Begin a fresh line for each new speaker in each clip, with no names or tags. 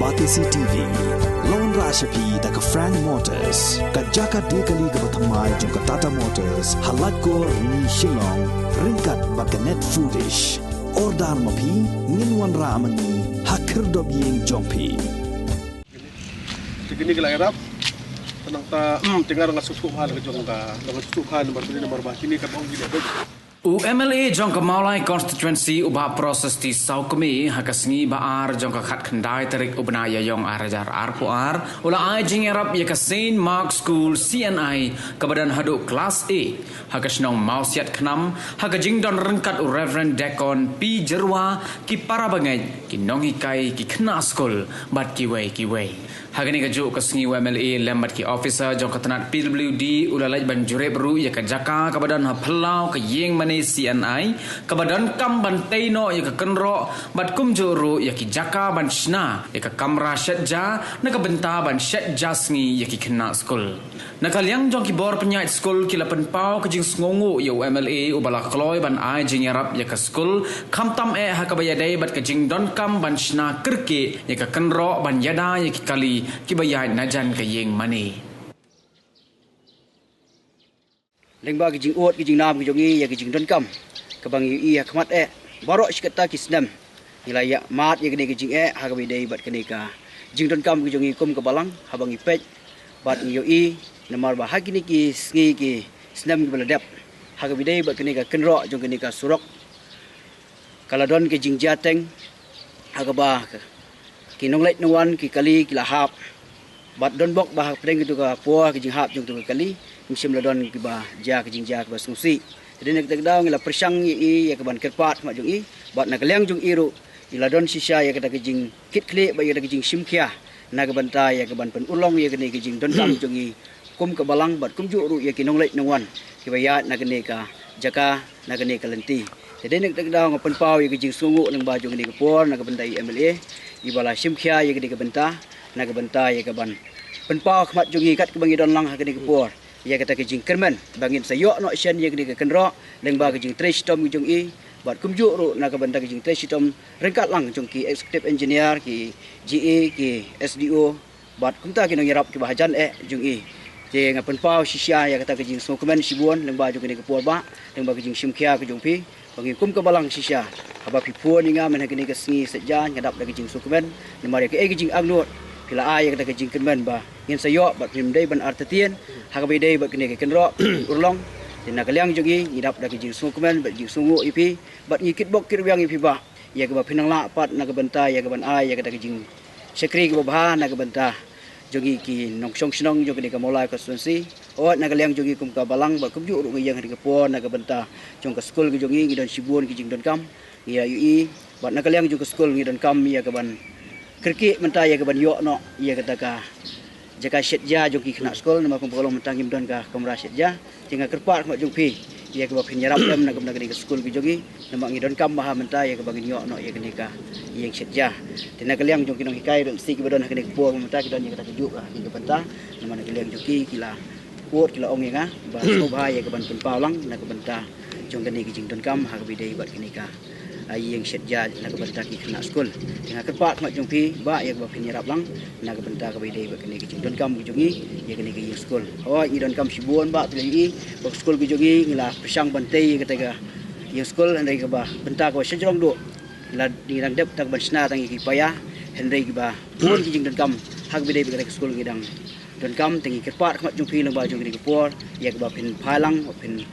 Batisi TV, Lone Rashapi da ka Frank Motors, ka Jaka Dekali ka Batamai jong ka Tata Motors, halat ko ni Shillong, ringkat ba ka Net Foodish, Ordar Mapi, Ninwan Ramani, Hakir Dobiyeng Jongpi.
Segini kila erap, tenang ta, tinggal dengan susu hal kejong ka, dengan susu hal nomor kini kan orang gila betul.
UMLA jongka Maulai constituency ubah proses di Saukumi hakasngi baar jongka khat khandai terik ubnaya yong arajar arpuar ula ai jingerap ya ka Saint Mark School CNI kebadan haduk kelas A hakasnong mausiat khnam hakajing don rengkat u Reverend Deacon P Jerwa ki para bangai ki nong hikai ki khna school bat ki wei hagani ka juk kasngi UMLA lembat ki officer jongka tanat PWD ulalai ban jure beru ya ka jaka kebadan haplau ka yeng mani CNI kebadan kam ban teino ya ka kenro bat kum juru ya ki jaka ban shna ya ka kamra shetja na ka benta ban shetja sngi ya ki khna school na kalyang jong ki bor penyait school ki lapen pau ka jing sngongu ya UMLA ubala kloy ban ai jing yarap ya ka school kam tam ha ka bayadai bat ka jing don kam ban shna kerke ya ka kenro ban yada ya ki kali ki bayai najan ka yeng mani
lengba ki jing ot ki jing nam ki jongi ya ki jing don kam ka bang i ha khmat barok sikata ki snam nilai ya mat ya ki jing ha ka bidai bat kene ka jing don kam ki jongi kum ka balang ha bang i pej bat yo i namar ba ha kini ki sngi ki snam ki baladap ha ka bidai bat kene ka kenro jong kene ka surok kaladon ki jing jateng ha ka ba ki nonglet nuan ki kali ki lahap bat don bok bah preng itu ka puah ki jing hap jong tu kali musim ladon ki ba ja ki jing ja ki ba susi jadi nak tak ngila persang i ya ke ban kerpat mak jong i bat nak leng jong iru iladon sisa ya kata ki jing kit kle ba ya ki jing simkhia na ke banta ya ke ban pen ulong ya ke ni ki jing don tam jong i kum ke balang bat kum ju ru ya ki nonglek nongwan ki ba ya na ke ni ka jaka na ke ni ka lenti jadi nak tak ngapen pau ya ki jing sungu nang ba jong ni ke por na ke banta MLA i bala simkhia ya ke ni ke banta na ke banta ya ke ban pen pau khmat jong i kat ke bangi don lang ha ke ni ke por ya kata ke jing kerman bangin sayok no sian ya ke kenro leng ba ke jing trace tom jong i bat kumjuk ru na ka banda ke jing trace tom rengkat lang jong ki executive engineer ki GA ki SDO bat kumta ki nong yarap ki bahajan jong i je ngapen pau sisia ya kata ke jing so kemen sibuan leng ba jong ke por ba leng ba ke jing simkhia ke jong pi bangin kum ke balang sisia aba pi puan inga men ke ni ke sngi sejan ngadap ke jing so kemen nemari ke jing agnot pila ay kata ke jing kemen ba ngin sayok bat pimdai ban artetien hakabai dai bat kene ke kenro urlong dina kalyang jogi ngidap da ke jing sungkemen bat jing sungu ipi bat ngikit bok kirwiang ipi ba ya ke ba pinang la pat na ke benta ya ke ban ay ya kata ke jing sekri ke ba na ke benta jogi ki nongsong snong jogi ke molai konstituensi ot na kalyang jogi kum ka balang bat kumju ru yang ke pon na ke benta jong ke skul ke jogi ngidon sibun ke jing don kam ya ui bat na kalyang jong ke skul ngidon kam ya ke ban kerki menta ya ke ban yok no ya kata ka jaka setja joki kena skol nama kumpulan mentangim don ka kamera setja tinggal kerpat mak jongpi ya ke bapin nyarap dam nak ke skol ki jogi nama ngidon kam maha menta ya ke bangin yok no ya ke nika yang setja tina kaliang jongki nong hikai don sik badon ke po menta ki don ya kata kejuk ka ki benta nama nak kaliang joki kila kuat kila ong ya ba so bahaya ke ban pun paulang nak ke benta jong ke ni ki jing don kam ha ke bidai bat ke nika yang setja nak benta ki kena skol tinggal kerpat mak jongpi ba ya ke bapin nyarap lang nak benta ke bidai ba kene ke don kam jongi ya kene ke skol oh i don kam sibuan ba tli ba skol ke jongi ngila pesang bantai kata ga yang skol andai ke ba benta ke sejrong do la di rang dep tak ban sna tang ki paya hendai ke ba pun ki don kam hak bidai ba ke skol ngidang don kam tangi kerpat mak jongpi lang ba jongi ke por ya ke ba pin phalang pin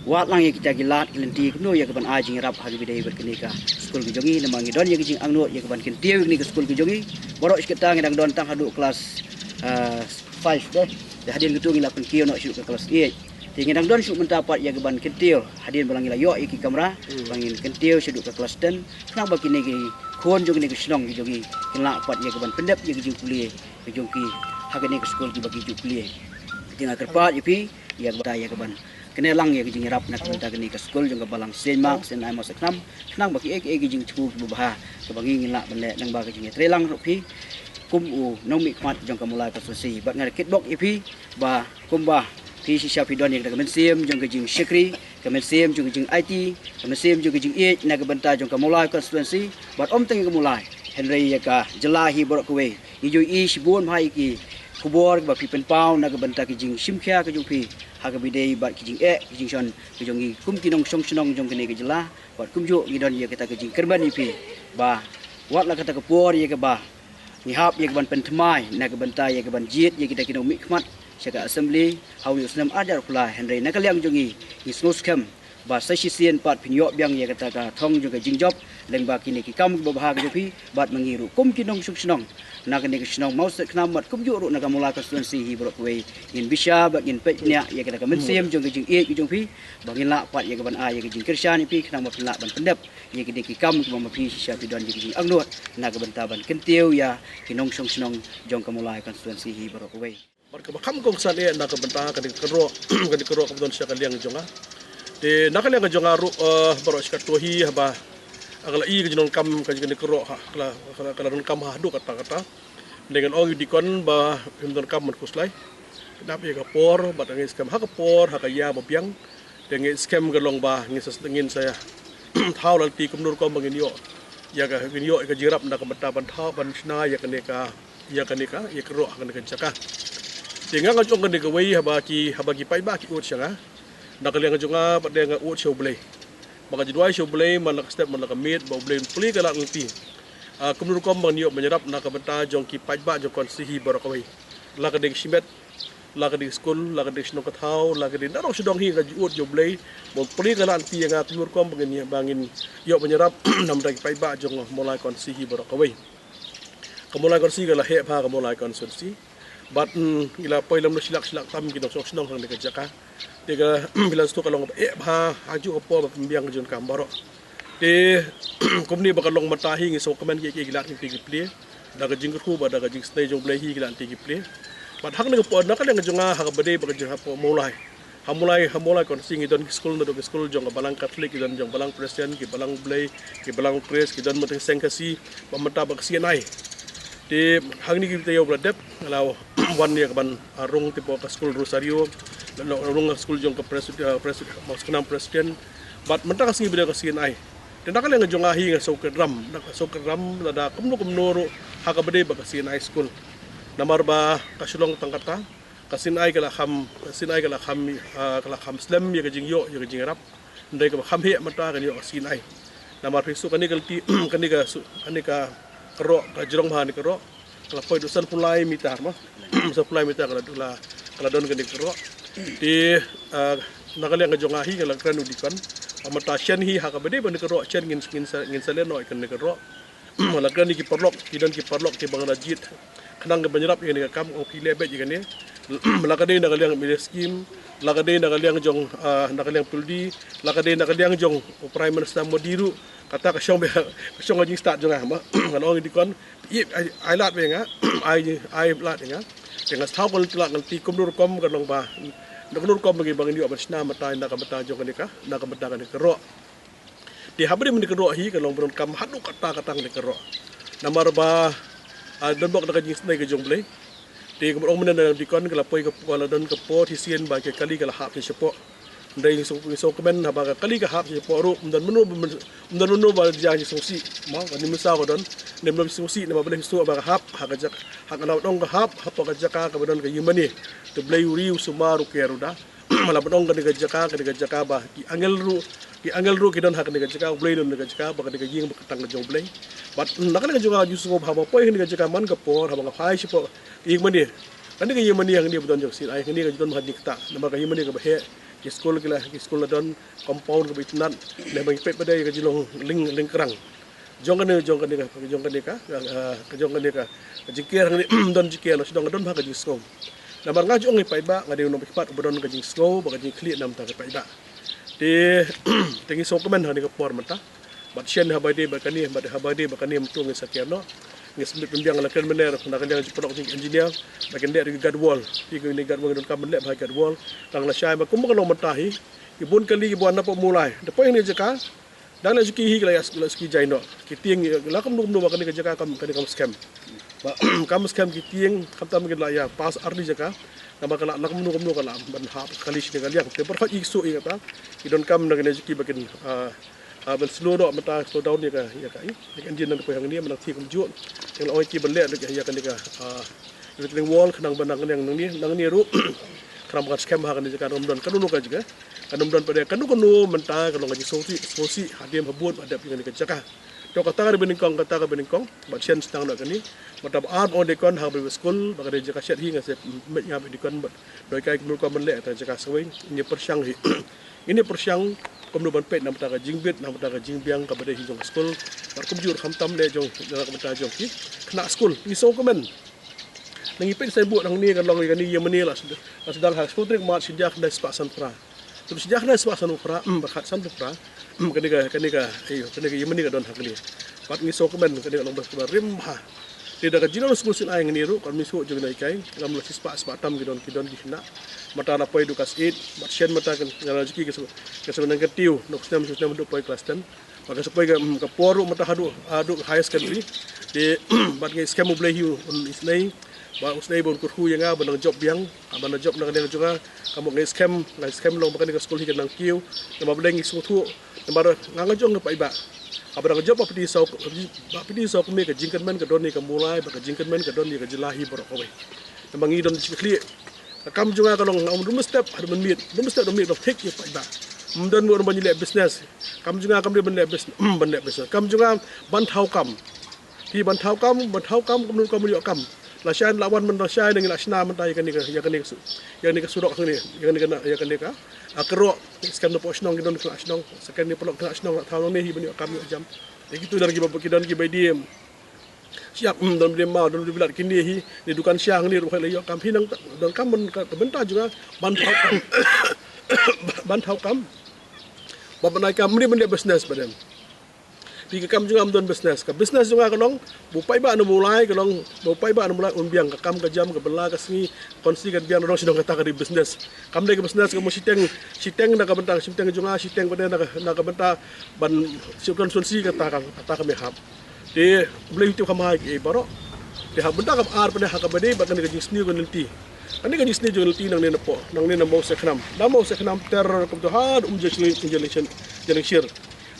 wat lang ya kita gilat kelenti kuno ya ke ban ajing rap hagi bidai berkene ka skul ke jongi nama ngidon ya ke jing angnot ya ke ban kentiu ni ke skul ke jongi borok siketa ngidang don tang haduk kelas 5 deh dah hadin gitu ngila pen kio no syuk ke kelas 8 ngidang don syuk mentapat ya ke ban kentiu hadin balang ngila yo iki kamera bangin kentiu syuk ke kelas 10 kenang bagi ni ke khon jongi ni ke snong ke jongi kelak pat ya ke ban pendap ya ke jing kuliah ke jongi hagi ni ke skul ke bagi juk kuliah tinggal kerpat ipi ya ke ban kene lang ya jing rap nak minta kene ke skul jong balang sen mak sen ai masa knam knang baki ek jing chu bubaha ke bangi ngila bele nang ba ke jing trelang rupi kum u nong mi khmat jong ka mulai konstitusi bat ngar kitbok ipi ba kum ba pi sisa pi don yang ke mensim jong ke jing sekri ke mensim jong ke jing IT ke mensim jong ke jing e na ke benta jong ka mulai konstitusi bat om teng ke mulai Henry ka jelahi borok kuwe ijo i shibun mai ki kubor ba pi pen pau na ka banta ki jing simkhya ka jupi ha ka bidei ba ki jing ki jing son ki jong i kum kinong song snong jong kene ki jela ba kum jo i don ye ka ta ki jing kerban pi ba wat la ka ta ka por ye ka ba ni hap ye ka ban pen thmai na ka banta ye ka ban jit ye kita kinong mi khmat saka assembly how you snam ajar kula Henry na ka liang jong i snus kem ba sesisian pat pinyo biang ye kata ka thong juga jingjob leng ba kini ki kam ba bahag jopi bat mangiru kum kinong suksenong na kini ki snong maus knam mat kum juru na ka mula constituency hi brok we in bisha ba in pe nya ye kata ka mensiem jong jing e ki jong pi bangin la pat ye ka ban a ye ki jing kirsan pi knam ba la ban pendep ye kini ki kam ba ma pi sha pi don ye ki jing angnot na ka banta ban kentiu ya kinong suksenong jong ka mula constituency hi brok we
Marka bakam kong sane na ka banta ka di kero ka don sya ka liang jonga de nakal yang jonga ru baro skatohi haba agala i gejnon kam ka jigene kero ha kala don kam ha du kata dengan ogi dikon ba himdon kam man kuslai kenapa ya kapor ba ngis kam ha kapor ha kaya ba biang dengan scam gelong ba ngin saya thau lal ti kumnur ko bangin yo ya ka ngin yo ka jirap na ka bata ban thau ban sna ya kaneka ya kero ha kaneka jaka dengan ngajong kaneka wei haba ki pai ba ki ut syanga nakaliang jonga pada nga ut show blay maka jidwai show blay malak step malak meet ba blay puli kala ngti kumnur kom bang niyo menyerap nak benta jong ki pajba jong konsihi barakawai la ka ding simet la ka ding school la ka ding sno kathau la ka ding darong sidong hi ga ut show blay mo puli kala ngti nga kumnur kom bangin yo menyerap nam dai pajba jong mulai konsihi barakawai kamulai konsihi kala he pha kamulai konsihi bat ila poilam no silak tam ki dong snong sang de jaka tiga bilang stu kalong ha haju opo pembiang jon kambaro te komni bakalong matahi ngi so komen ki gilat ki pli daga jingku ba daga jing stay jong blehi gilat ki pli bat hak ne po na ka jonga ha bade ba jing ha po mulai hamulai kon singi don school no do school jong balang catholic don jong balang christian ki balang blay ki balang praise ki don mate sengkasi pamata ba sianai te hangni ki te yo bladep law wan ye ban arung tipo ka school rosario rung school jong ka presiden maskenam presiden bat mentang kasi bida kasi ai dan nakal yang jong ahi nga so kedram lada kumno ha ka bade ba kasi ai school namar ba kasulong tangkata kasin ai kala kham slam ye ka jing yo ye ka jing rap ndai ka kham he mata ka yo kasi ai namar pisu kani kalti kani ka kero ka jirong ba ni kero kala poi dosan pulai mitar ma so pulai mitar kala don ka ni kero di nakal yang jong ahi kala kranu dikon amata shen hi ha ka bade ban kero chen ngin salen no ikan kero mala krani ki parlok ki bang rajit kanang banyrap ni ka kam o pile be jigane lakade nakal yang mile scheme lakade nakal yang jong nakal yang puldi lakade nakal yang jong prime minister modiru kata ka syong jing start jong ah ma kan ong dikon ai lat be nga ai lat nga dengan thau kol tulak nganti kumnur kom kanong ba nakunur kom bagi bangin yo bersna mata na ka mata jong kanika na ka mata kan kero di habri men kero hi kalong bron kam hadu kata ni kero namar ba don bok na ka jing snai ka jong blay di kumong men na dikon kala poi ka kala don ka po hisien ba ke kali kala hap ni sepo ndai so komen ha ba kali ka hap ni sepo ru mdan menu ba jang ni sosi ma ni musa ko don nem lo sosi na ba bele so ba hap ha ka jak ha ka dong ka hap ka jaka ka don ka yimani to blay uri sumaru keruda mala badong ka jaka ba ki angel ru ki don hak ni ka jaka blay don ka jaka ba ka ying ba tang jong blay bat nakal ka juga jusu ba ba poi ni ka jaka man ka por ha ba phai sipo ying mani ani ka ying mani ang ni badon jong sin ai ni ka don hadik ta na ba ka ying mani ka ba he ki school don compound ka bitnan le ba pet badai ka jilong ling kerang jong ka jikir ni don jikir lo sidong don ba ka jisko na bar nga jong ni paiba nga de no pipat bodon ka jisko ba ka jikli nam ta ka paiba de tengi so komen ha ni ka por mata bat shen ha ba de ba kani mtu ngi sakiano ngi smit pembiang la kan mener na kan yang produk engineer ba kan de gad wall ki ni gad wall don kam le ba gad wall tang la syai ba kum ka lo matahi ibun kali ibu na po mulai de po ni jaka dan la juki hi la ski jaino ki tieng la kam dum ba kan ka jaka kam scam ba kam scam ki tieng kam tam la ya pas ardi jaka nama kala nak menu kala ban hap kali ni kali yang te per isu i kata ki don kam na juki bakin ben slow dok mata slow down ni ka ya ka engine nan ko yang ni man thi kum ju yang oi ki ben le ya kan ni ka ring wall khnang ban yang nang ni ru kram ka scam ha kan ni ka rom don kanu ka juga kanum don pada kanu menta kalau ngaji sosi hadim habut ada yang ni ka jaka to kata ka beningkong ba chen stang nak ni mata art on de kon ha be school ba ka jaka shat hi ngase met ngap di kon doi kai kunu ko men le ta jaka sawing ni persyang hi ini persyang komno ban pet nam ta ka jingbit nam ta ka jingbiang ka bade hi jong school bar kum jur kham tam le jong ka mata jong ki kena school ni so ko men nangi pet sai bu nang ni kan long ni yemani la sedang ha school trik mat sejak dah sepasan pra tu sejak dah sepasan pra berkat san pra kanika yemani ka don hak ni pat ni so ko men kanika long ba rim ha tidak kajino school sin ayang niru kan misu jeng nai kai lam la sispa tam gidon di hina mata na poi dukas 8 mat shen mata kan ngala jiki ke sebenang ketiu nok sistem du poi kelas 10 maka supaya ka poru mata hadu high secondary di bat ngai skemu bleh yu on isnai ba usnai bon kurhu yanga banang job biang abana job na kadang juga kamu ngai scam long makan ke school hi kan kiu nama bleng isu tu nama ngangajong pa iba abang job apa di so kami ke jingkan men ke doni ke mulai ke jingkan men ke doni ke jelahi borok kowe memang idon cikli kam juga kalau dum step ada menit dum step dok take ya pak mudon mo ban le business kam juga kam dia ban le business kam juga bantau kam kemudian kam yo kam la syan lawan men syan dengan lasna men tay kan ni ka surok ni ya kan ni ka akro skam no posnong gidon kelas nong sekan ni pelok kelas nong tahun ni bani kami jam begitu dari kidon ki baidiem siap don dia mau don bilat kini hi di dukan siang ni ruhai layo kam hinang don kam men benta juga bantau kam bapak naik kam ni men business badan Tiga kam juga amdon business juga kalong bupai ba anu mulai umbiang ka kam ka jam ka bela ka sini konsi ka biang ro sidong kata ka di business kam de ka business ka mo siteng na ka bentang siteng juga siteng pada na ka benta ban siukon konsi ka ta ka mehap de boleh itu kam hai ke baro de ha benta ka ar pada ha ka bade ba kan ka jing sni ko nanti ani ka jing sni jo nanti nang ne na mau seknam ter ka to had jelation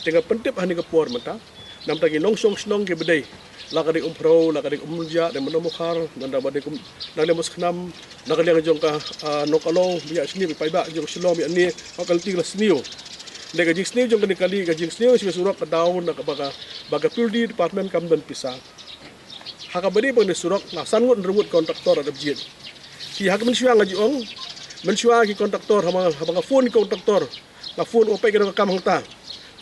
tengah pentip hani ke puar mata nam tagi nongsong snong ke bedai lakadi umpro lakadi umja dan menemukhar dan dabade kum nale musknam nakali jong ka nokalo biya sini pai ba jong silom ya ni akal tigla sniu lega jing sniu jong kali ka jing sniu si surak ka daun na baga pildi department kam dan pisah haka bade pang de surak na sangut remut kontraktor ada bjit ki hak men syang ngaji ong men syang ki kontraktor hama phone kontraktor na phone opai ka kam hangta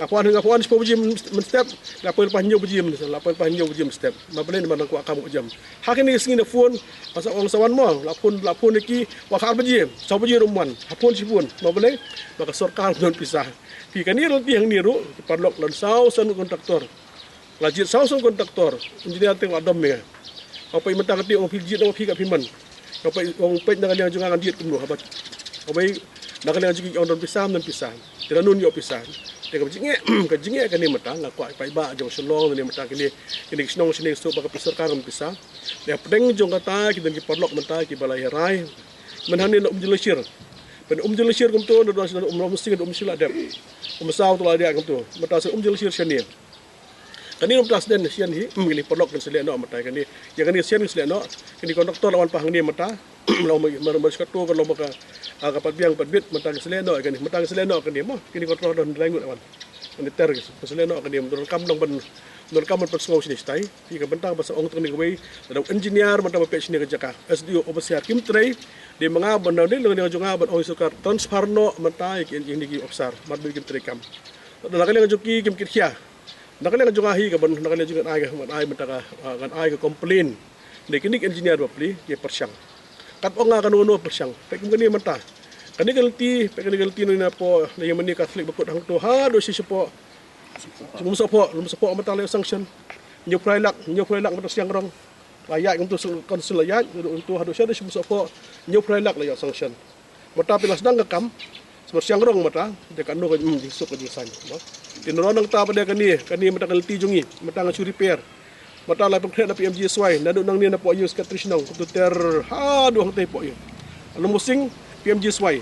Ngapuan sepuluh jam step, ngapuan panjang step. Mabelen mana ku akamu jam. Hakin ni sini phone, pasal orang sawan mo, lapun leki wakar bejim, sabu jam rumwan, hapun sipun. Mabelen, maka sorkar don pisah. Pikan ni roti yang niru, parlok lan sausan kontraktor. Lajit sausan kontraktor, engineer tengok adam me. Apa yang mentang kati orang pijit orang pika piman. Apa orang pej nak yang jangan diet kumlo. Apa nak yang jiki orang don pisah. Tidak nun yo pisah. Teka jinge kan ni mata la kwa pai ba jong selong ni mata kini snong sini so ba pisar karam pisa ya pedeng jong kata ki dan ki porlok mata ki balai rai menhani no umjelasir pen umjelasir kum to do mesti sila dep saw to la dia kum to mata se umjelasir seni kani no plas den sian hi ngili porlok dan sele no mata kani ya kani sian sele no kini konduktor lawan pahang ni mata lo mer skato kan lo maka kapat biang patbit matang seleno kan matang seleno kan dia mah kini kontrol don langut awan ni ter seleno kan dia don kam persngau sini stai pi ka bentang basa ong teng ni wei ada engineer mata pe sini ka jaka SDO overseer kim trei dia mangabon ni le jonga ban oi sukar transparno mata ki ni ki ofsar mat bi kim trei kam da kali ngajuki kim kitkhia da kali ngajunga hi ka ban da kali juga ai mata kan ai ka complain ni kini engineer bapli ye persyang kat onga kan uno persyang pek mengani mata kani galti ni po na yamani Catholic bakut hang to ha do si sepo lum sepo mata le sanction nyu prailak mata siang rong layak untuk konsul layak untuk hadu sia si sepo nyu prailak layak sanction mata pilas dang kam sebab siang rong mata de kan no ka disuk ka jisan no tinonong ta pada kani mata galti jungi mata ngasu repair mata la pengkret na PMG swai nadu nang ni na po use katrisnong tu ter ha do hang te po yo anu musing PMG swai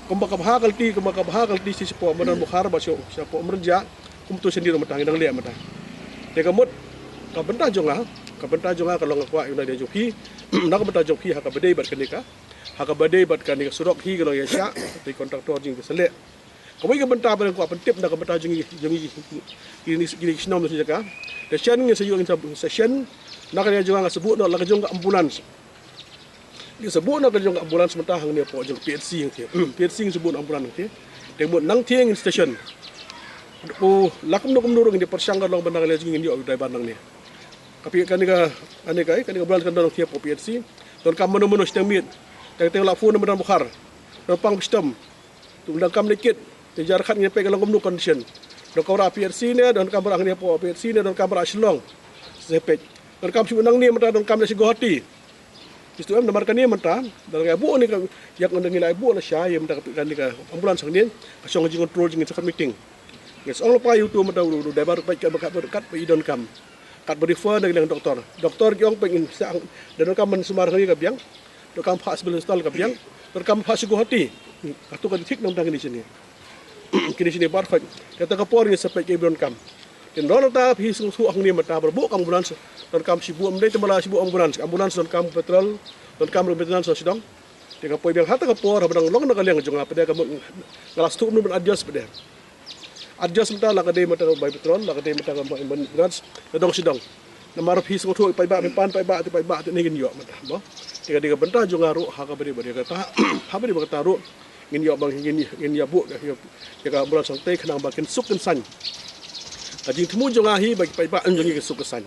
kumbaka bahakal ti si po madan bukhar ba siya po merja kumtu sendiri matang indang liat matang. Dia kamut kabentah jonga kalau ngakwa yang dia joki nak bentah joki hak badai bat kanika hak badai bat kanika surok hi kalau ya syak di kontraktor jing selek kami kabentah pada kuat pentip nak bentah jongi gini sinom tu jaga session ngi sayuang session nak dia jonga sebut nak lagi jonga ambulans dia sebut nak jonga ambulans mentah hang ni po jong PHC yang PHC sebut ambulans tu dia buat nang tiang station lakum nurung di persanggar long bandang le jing ni dari bandang ni tapi kanika bulan kan dalam tiap PHC don kam menu sistem mit teng la phone medan bukhar don pang sistem tu undang kam likit dijar khat ngepe kalau komnu condition don kau PHC ni don kam berang ni po PHC ni don kam berang Shillong sepet don kam si menang ni mentah don kam si gohati istu am namar kan ni mentah dalam ibu ni yang undang nilai ibu na syai mentah kanika ambulans sang ni kasong jing control jing second meeting yes all pa YouTube mentah du debar baik kat idon kam kat berifer dengan doktor giong pengin sang dan kam sumar hari kabiang dokam pak sebelum install kabiang dokam pak sugu hati atu kan tik nang di sini kini sini perfect kata kapor ni sampai ke ibron kam dan dona ta hi su ang ni mata berbuk ambulans dan kam sibu amdai temala sibu ambulans dan kam petrol dan kam maintenance sedang dia kapoi biang hata kapor badang long nak liang jong apa dia kam ngalas tu mun adjust pada adjust mentah lah kadai mata by petrol lah kadai mata ambulans dong sidang namar hi su tu pai ba tu ni gin yo mata bo tiga bentah jong aru ha ka bari kata ha bari kata ru ngin yo bang ngin ya bu ya ka ambulans sang tei khnang bakin suk kan san ajing temu jong ahi bagi pai ba anjong ke suk san